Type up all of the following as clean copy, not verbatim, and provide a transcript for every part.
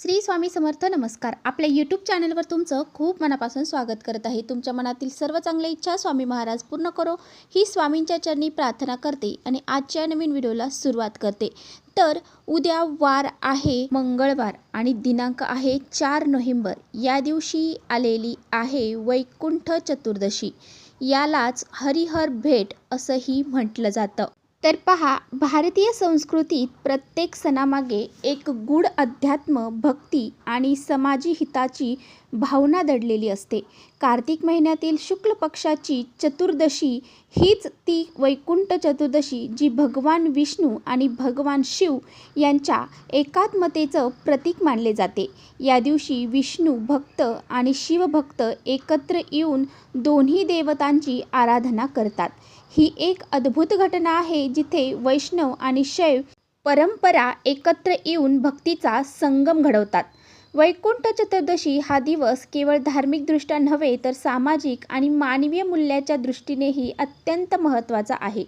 श्री स्वामी समर्थ. नमस्कार. आपल्या यूट्यूब चॅनलवर तुमचं खूप मनापासून स्वागत करत आहे. तुमच्या मनातील सर्व चांगल्या इच्छा स्वामी महाराज पूर्ण करो ही स्वामींच्या चरणी प्रार्थना करते आणि आजच्या नवीन व्हिडिओला सुरुवात करते. तर उद्या वार आहे मंगळवार आणि दिनांक आहे 4 नोव्हेंबर. या दिवशी आलेली आहे वैकुंठ चतुर्दशी. यालाच हरिहर भेट असंही म्हटलं जातं. तर पहा, भारतीय संस्कृतीत प्रत्येक सणामागे एक गूढ अध्यात्म, भक्ती आणि समाजी हिताची भावना दडलेली असते. कार्तिक महिन्यातील शुक्ल पक्षाची चतुर्दशी हीच ती वैकुंठ चतुर्दशी जी भगवान विष्णू आणि भगवान शिव यांच्या एकात्मतेचं प्रतीक मानले जाते. या दिवशी विष्णू भक्त आणि शिवभक्त एकत्र येऊन दोन्ही देवतांची आराधना करतात. ही एक अद्भुत घटना आहे जिथे वैष्णव आणि शैव परंपरा एकत्र येऊन भक्तीचा संगम घडवतात. वैकुंठ चतुर्दशी हा दिवस केवळ धार्मिकदृष्ट्या नव्हे तर सामाजिक आणि मानवीय मूल्याच्या दृष्टीनेही अत्यंत महत्त्वाचा आहे.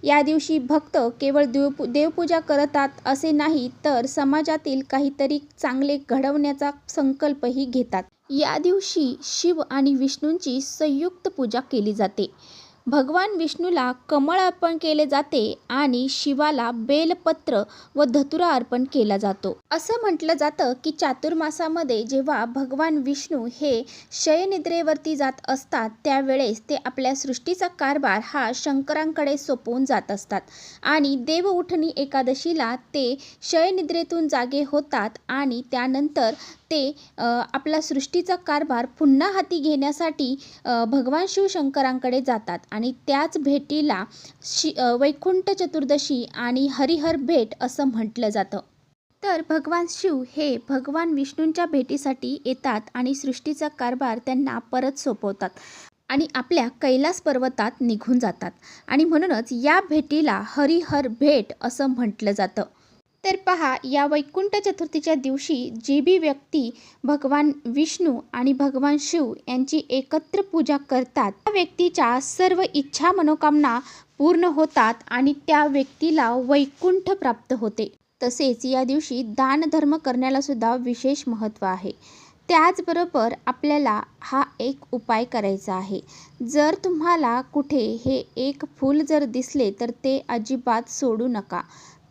या दिवशी भक्त केवळ देवपूजा करतात असे नाही, तर समाजातील काहीतरी चांगले घडवण्याचा संकल्पही घेतात. या दिवशी शिव आणि विष्णूंची संयुक्त पूजा केली जाते. भगवान विष्णूला कमळ अर्पण केले जाते आणि शिवाला बेलपत्र व धतुरा अर्पण केला जातो. असं म्हटलं जातं की चातुर्मासामध्ये जेव्हा भगवान विष्णू हे शयनिद्रेवरती जात असतात त्यावेळेस ते आपल्या सृष्टीचा कारभार हा शंकरांकडे सोपवून जात असतात आणि देवउठणी एकादशीला ते शयनिद्रेतून जागे होतात आणि त्यानंतर ते आपला सृष्टीचा कारभार पुन्हा हाती घेण्यासाठी भगवान शिवशंकरांकडे जातात आणि त्याच भेटीला वैकुंठ चतुर्दशी आणि हरिहर भेट असं म्हटलं जातं. तर भगवान शिव हे भगवान विष्णूंच्या भेटीसाठी येतात आणि सृष्टीचा कारभार त्यांना परत सोपवतात आणि आपल्या कैलास पर्वतात निघून जातात आणि म्हणूनच या भेटीला हरिहर भेट असं म्हटलं जातं. तर पहा, या वैकुंठ चतुर्थीच्या दिवशी जी बी व्यक्ती भगवान विष्णू आणि भगवान शिव यांची एकत्र पूजा करतात त्या व्यक्तीच्या सर्व इच्छा मनोकामना पूर्ण होतात आणि त्या व्यक्तीला वैकुंठ प्राप्त होते. तसेच या दिवशी दानधर्म करण्याला सुद्धा विशेष महत्त्व आहे. त्याचबरोबर आपल्याला हा एक उपाय करायचा आहे. जर तुम्हाला कुठे हे एक फूल जर दिसले तर ते अजिबात सोडू नका.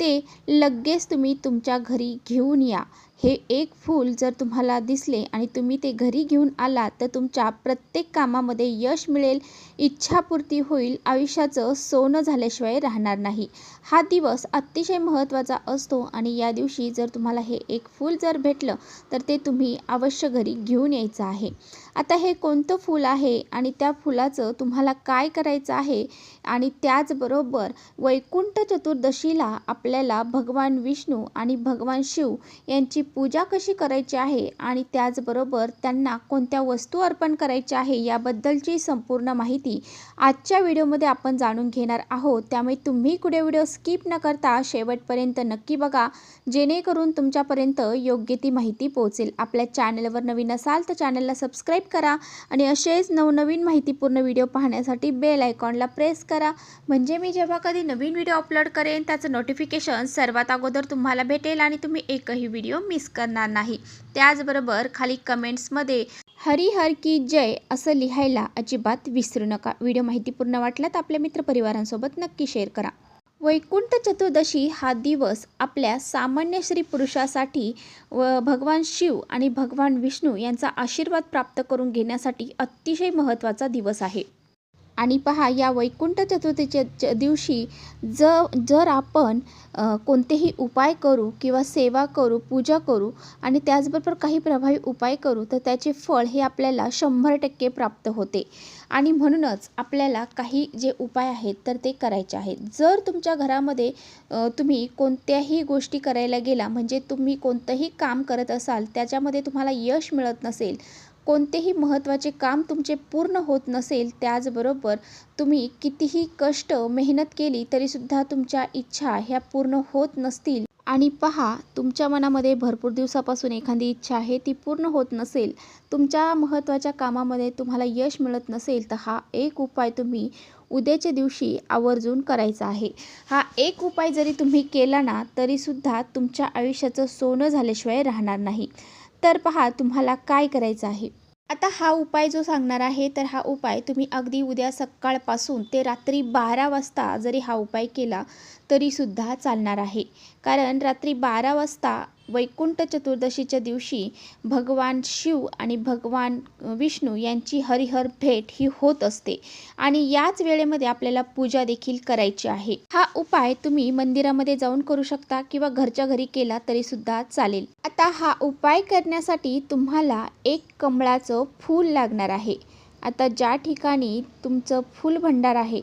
ते लगेच तुम्ही तुमच्या घरी घेऊन या. हे एक फूल जर तुम्हाला दिसले आणि तुम्ही ते घरी घेऊन आलात तर तुमच्या प्रत्येक कामामध्ये यश मिळेल, इच्छापूर्ती होईल, आयुष्याचं सोनं झाल्याशिवाय राहणार नाही. हा दिवस अतिशय महत्त्वाचा असतो आणि या दिवशी जर तुम्हाला हे एक फूल जर भेटलं तर ते तुम्ही अवश्य घरी घेऊन यायचं आहे. आता हे कोणतं फूल आहे आणि त्या फुलाचं तुम्हाला काय करायचं आहे आणि त्याचबरोबर वैकुंठ चतुर्दशीला आपल्याला भगवान विष्णू आणि भगवान शिव यांची पूजा कशी करायची आहे आणि त्याचबरोबर त्यांना कोणत्या वस्तू अर्पण करायच्या आहे याबद्दलची संपूर्ण माहिती आजच्या व्हिडिओमध्ये आपण जाणून घेणार आहोत. त्यामुळे तुम्ही पुढे व्हिडिओ स्किप न करता शेवटपर्यंत नक्की बघा, जेणेकरून तुमच्यापर्यंत योग्य ती माहिती पोहोचेल. आपल्या चॅनलवर नवीन असाल तर चॅनलला सबस्क्राईब करा आणि असेच नवनवीन माहितीपूर्ण व्हिडिओ पाहण्यासाठी बेल आयकॉनला प्रेस करा, म्हणजे मी जेव्हा कधी नवीन व्हिडिओ अपलोड करेन त्याचं नोटिफिकेशन सर्वात अगोदर तुम्हाला भेटेल आणि तुम्ही एकही व्हिडिओ मिस करणार नाही. त्याचबरोबर खाली कमेंट्समध्ये हरिहर की जय असं लिहायला अजिबात विसरू नका. व्हिडिओ माहितीपूर्ण वाटला तर आपल्या मित्रपरिवारांसोबत नक्की शेअर करा. वैकुंठ चतुर्दशी हा दिवस आपल्या सामान्य स्त्री पुरुषासाठी व भगवान शिव आणि भगवान विष्णू यांचा आशीर्वाद प्राप्त करून घेण्यासाठी अतिशय महत्त्वाचा दिवस आहे. आणि पहा, या वैकुंठ चतुर्थीच्या दिवशी जर आपण कोणतेही उपाय करू किंवा सेवा करू, पूजा करू आणि त्याचबरोबर काही प्रभावी उपाय करू तर त्याचे फळ हे आपल्याला 100% प्राप्त होते. आणि म्हणूनच आपल्याला काही जे उपाय आहेत तर ते करायचे आहेत. जर तुमच्या घरामध्ये तुम्ही कोणत्याही गोष्टी करायला गेला, म्हणजे तुम्ही कोणतंही काम करत असाल त्याच्यामध्ये तुम्हाला यश मिळत नसेल, कोणतेही महत्त्वाचे काम तुमचे पूर्ण होत नसेल, त्याचबरोबर तुम्ही कितीही कष्ट मेहनत केली तरीसुद्धा तुमच्या इच्छा ह्या पूर्ण होत नसतील आणि पहा, तुमच्या मनामध्ये भरपूर दिवसापासून एखादी इच्छा आहे ती पूर्ण होत नसेल, तुमच्या महत्त्वाच्या कामामध्ये तुम्हाला यश मिळत नसेल, तर हा एक उपाय तुम्ही उद्याच्या दिवशी आवर्जून करायचा आहे. हा एक उपाय जरी तुम्ही केला ना, तरीसुद्धा तुमच्या आयुष्याचं सोनं झाल्याशिवाय राहणार नाही. तर पहा, तुम्हाला काय करायचं आहे. आता हा उपाय जो सांगणार आहे, तर हा उपाय तुम्ही अगदी उद्या सकाळपासून ते रात्री 12 वाजता जरी हा उपाय केला तरीसुद्धा चालणार आहे. कारण रात्री 12 वाजता वैकुंठ चतुर्दशीच्या दिवशी भगवान शिव आणि भगवान विष्णू यांची हरिहर भेट ही होत असते आणि याच वेळेमध्ये आपल्याला पूजा देखील करायची आहे. हा उपाय तुम्ही मंदिरामध्ये जाऊन करू शकता किंवा घरच्या घरी केला तरीसुद्धा चालेल. आता हा उपाय करण्यासाठी तुम्हाला एक कमळाचं फूल लागणार आहे. आता ज्या ठिकाणी तुमचं फूल भंडार आहे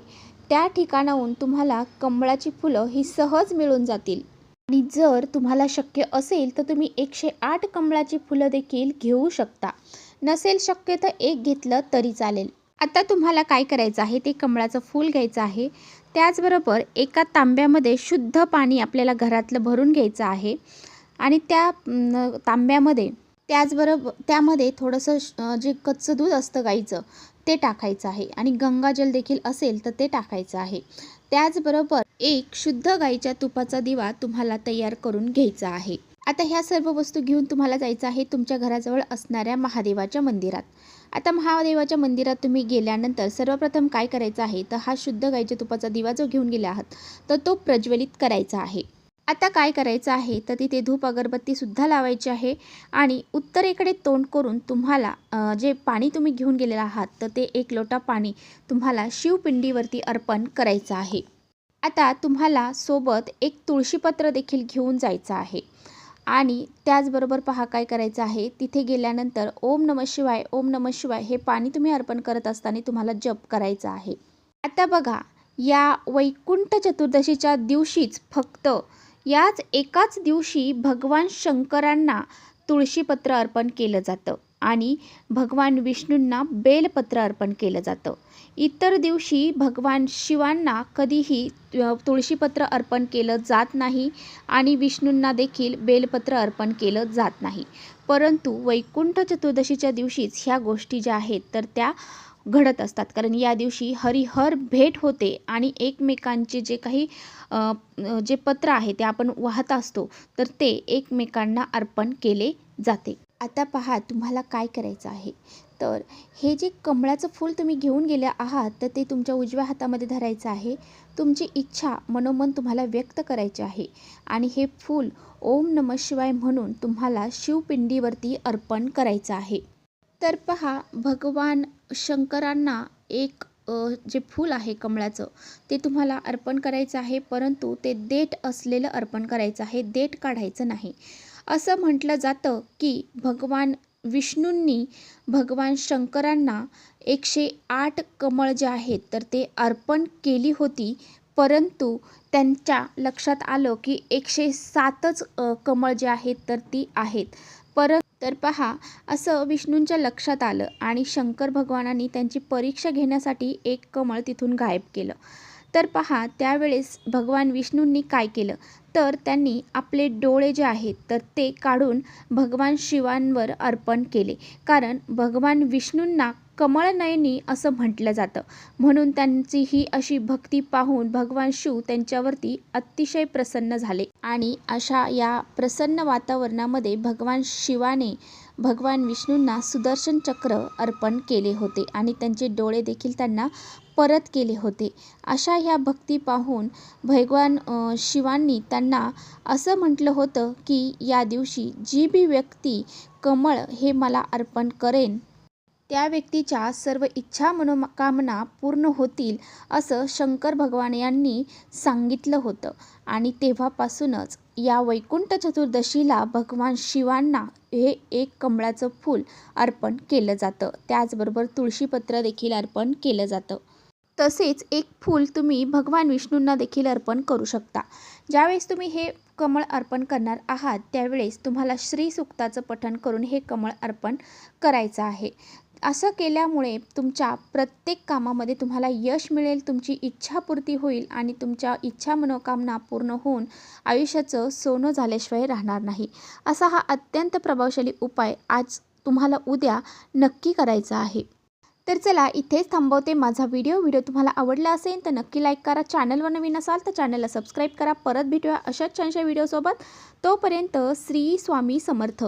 त्या ठिकाणाहून तुम्हाला कमळाची फुलं ही सहज मिळून जातील. आणि जर तुम्हाला शक्य असेल तर तुम्ही 108 कमळाची फुलं देखील घेऊ शकता. नसेल शक्य तर एक घेतलं तरी चालेल. आता तुम्हाला काय करायचं आहे, ते कमळाचं फूल घ्यायचं आहे. त्याचबरोबर एका तांब्यामध्ये शुद्ध पाणी आपल्याला घरातलं भरून घ्यायचं आहे आणि त्या तांब्यामध्ये त्याचबरोबर त्यामध्ये थोडंसं जे कच्चं दूध असतं गाईचं ते टाकायचं आहे आणि गंगाजल देखील असेल तर ते टाकायचं आहे. त्याचबरोबर एक शुद्ध गाईच्या तुपाचा दिवा तुम्हाला तयार करून घ्यायचा आहे. आता ह्या सर्व वस्तू घेऊन तुम्हाला जायचं आहे तुमच्या घराजवळ असणाऱ्या महादेवाच्या मंदिरात. आता महादेवाच्या मंदिरात तुम्ही गेल्यानंतर सर्वप्रथम काय करायचं आहे, तर हा शुद्ध गाईच्या तुपाचा दिवा जो घेऊन गेला आहात तर तो प्रज्वलित करायचा आहे. आता काय करायचं आहे, तर तिथे धूप अगरबत्तीसुद्धा लावायची आहे आणि उत्तरेकडे तोंड करून तुम्हाला जे पाणी तुम्ही घेऊन गेलेला आहात तर ते 1 लोटा पाणी तुम्हाला शिवपिंडीवरती अर्पण करायचं आहे. आता तुम्हाला सोबत एक तुळशीपत्र देखील घेऊन जायचं आहे आणि त्याचबरोबर पहा काय करायचं आहे, तिथे गेल्यानंतर ओम नमः शिवाय, ओम नमः शिवाय हे पाणी तुम्ही अर्पण करत असताना तुम्हाला जप करायचा आहे. आता बघा, या वैकुंठ चतुर्दशीच्या दिवशीच फक्त याच एकाच दिवशी भगवान शंकरांना तुळशीपत्र अर्पण केलं जातं आणि भगवान विष्णूंना बेलपत्र अर्पण केलं जातं. इतर दिवशी भगवान शिवांना कधीही तुळशीपत्र अर्पण केलं जात नाही आणि विष्णूंना देखील बेलपत्र अर्पण केलं जात नाही. परंतु वैकुंठ चतुर्दशीच्या दिवशीच ह्या गोष्टी ज्या आहेत तर त्या घडत असतात. कारण या दिवशी हरिहर भेट होते आणि एकमेकांचे जे काही जे पत्र आहे ते आपण वाहत असतो तर ते एकमेकांना अर्पण केले जाते. आता पहा, तुम्हाला काय करायचं आहे, तर हे जे कमळाचं फूल तुम्ही घेऊन गेले आहात तर ते तुमच्या उजव्या हातामध्ये धरायचं आहे. तुमची इच्छा मनोमन तुम्हाला व्यक्त करायची आहे आणि हे फूल ओम नमः शिवाय म्हणून तुम्हाला शिवपिंडीवरती अर्पण करायचं आहे. तर पहा, भगवान शंकरांना एक जे फूल आहे कमळाचं ते तुम्हाला अर्पण करायचं आहे, परंतु ते देठ असलेलं अर्पण करायचं आहे, देठ काढायचं नाही. असं म्हटलं जातं की भगवान विष्णूंनी भगवान शंकरांना 108 कमळ जे आहेत तर ते अर्पण केली होती, परंतु त्यांच्या लक्षात आलं की 107च कमळ जे आहेत तर ती आहेत. तर पहा, असं विष्णूंच्या लक्षात आलं आणि शंकर भगवानांनी त्यांची परीक्षा घेण्यासाठी एक कमळ तिथून गायब केलं. तर पहा, त्यावेळेस भगवान विष्णूंनी काय केलं, तर त्यांनी आपले डोळे जे आहेत तर ते काढून भगवान शिवांवर अर्पण केले. कारण भगवान विष्णूंना कमळनयनी असं म्हटलं जातं, म्हणून त्यांची ही अशी भक्ती पाहून भगवान शिव त्यांच्यावरती अतिशय प्रसन्न झाले आणि अशा या प्रसन्न वातावरणामध्ये भगवान शिवाने भगवान विष्णूंना सुदर्शन चक्र अर्पण केले होते आणि त्यांचे डोळे देखील त्यांना परत केले होते. अशा ह्या भक्ती पाहून भगवान शिवांनी त्यांना असं म्हटलं होतं की या दिवशी जी बी व्यक्ती कमळ हे मला अर्पण करेन त्या व्यक्तीच्या सर्व इच्छा मनोकामना पूर्ण होतील असं शंकर भगवान यांनी सांगितलं होतं. आणि तेव्हापासूनच या वैकुंठ चतुर्दशीला भगवान शिवांना हे एक कमळाचं फूल अर्पण केलं जातं. त्याचबरोबर तुळशीपत्र देखील अर्पण केलं जातं. तसेच एक फूल तुम्ही भगवान विष्णूंना देखील अर्पण करू शकता. ज्यावेळेस तुम्ही हे कमळ अर्पण करणार आहात त्यावेळेस तुम्हाला श्री सूक्ताचं पठण करून हे कमळ अर्पण करायचं आहे. असं केल्यामुळे तुमच्या प्रत्येक कामामध्ये तुम्हाला यश मिळेल, तुमची इच्छापूर्ती होईल आणि तुमच्या इच्छा मनोकामना पूर्ण होऊन आयुष्याचं सोनं झाल्याशिवाय राहणार नाही. असा हा अत्यंत प्रभावशाली उपाय आज तुम्हाला उद्या नक्की करायचा आहे. तर चला इथेच थांबवते माझा व्हिडिओ तुम्हाला आवडला असेल तर नक्की लाईक करा. चॅनलवर नवीन असाल तर चॅनलला सबस्क्राईब करा. परत भेटूया अशाच छानशा व्हिडिओसोबत. तोपर्यंत श्री स्वामी समर्थ.